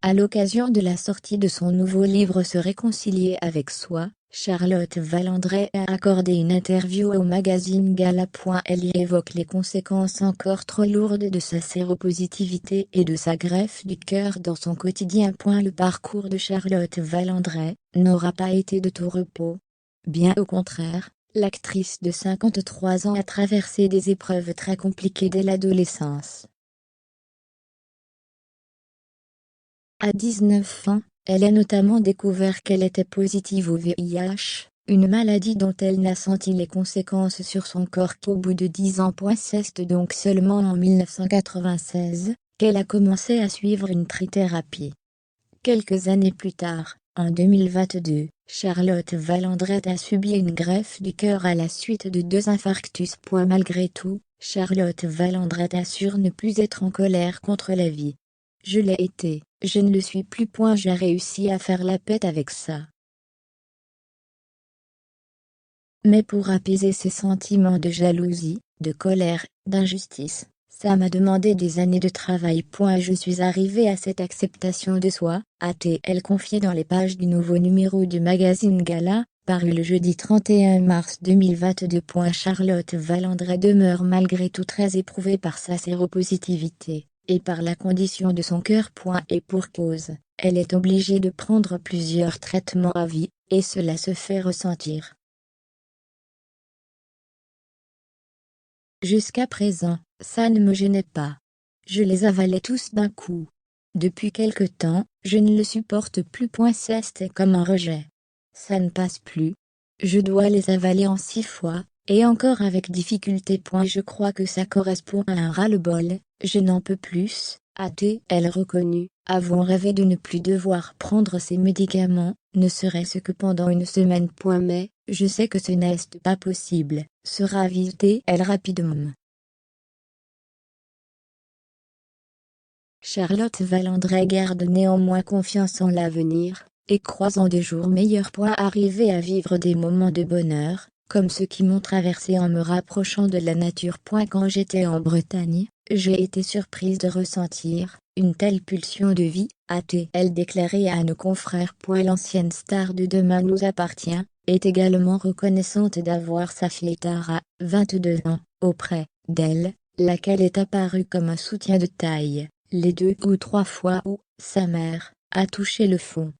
À l'occasion de la sortie de son nouveau livre Se réconcilier avec soi, Charlotte Valandré a accordé une interview au magazine Gala. Elle y évoque les conséquences encore trop lourdes de sa séropositivité et de sa greffe du cœur dans son quotidien. Le parcours de Charlotte Valandré n'aura pas été de tout repos. Bien au contraire, l'actrice de 53 ans a traversé des épreuves très compliquées dès l'adolescence. À 19 ans, elle a notamment découvert qu'elle était positive au VIH, une maladie dont elle n'a senti les conséquences sur son corps qu'au bout de 10 ans. C'est donc seulement en 1996 qu'elle a commencé à suivre une trithérapie. Quelques années plus tard, en 2022, Charlotte Valandré a subi une greffe du cœur à la suite de 2 infarctus. Malgré tout, Charlotte Valandré assure ne plus être en colère contre la vie. Je l'ai été, je ne le suis plus. J'ai réussi à faire la paix avec ça. Mais pour apaiser ces sentiments de jalousie, de colère, d'injustice, ça m'a demandé des années de travail. Je suis arrivée à cette acceptation de soi, a-t-elle confié dans les pages du nouveau numéro du magazine Gala, paru le jeudi 31 mars 2022. Charlotte Valandré demeure malgré tout très éprouvée par sa séropositivité, et par la condition de son cœur. Et pour cause, elle est obligée de prendre plusieurs traitements à vie, et cela se fait ressentir. Jusqu'à présent, ça ne me gênait pas. Je les avalais tous d'un coup. Depuis quelque temps, je ne le supporte plus. C'est comme un rejet. Ça ne passe plus. Je dois les avaler en 6 fois, et encore avec difficulté. Je crois que ça correspond à un ras-le-bol, je n'en peux plus, a-t-elle reconnu, avons rêvé de ne plus devoir prendre ces médicaments, ne serait-ce que pendant une semaine. Mais, je sais que ce n'est pas possible, se ravise-t-elle rapidement. Charlotte Valandré garde néanmoins confiance en l'avenir, et croise en des jours meilleurs. Arriver à vivre des moments de bonheur, comme ceux qui m'ont traversé en me rapprochant de la nature. Quand j'étais en Bretagne, j'ai été surprise de ressentir une telle pulsion de vie, a-t-elle déclaré à nos confrères. L'ancienne star de Demain nous appartient est également reconnaissante d'avoir sa fille Tara, 22 ans, auprès d'elle, laquelle est apparue comme un soutien de taille, les 2 ou 3 fois où sa mère a touché le fond.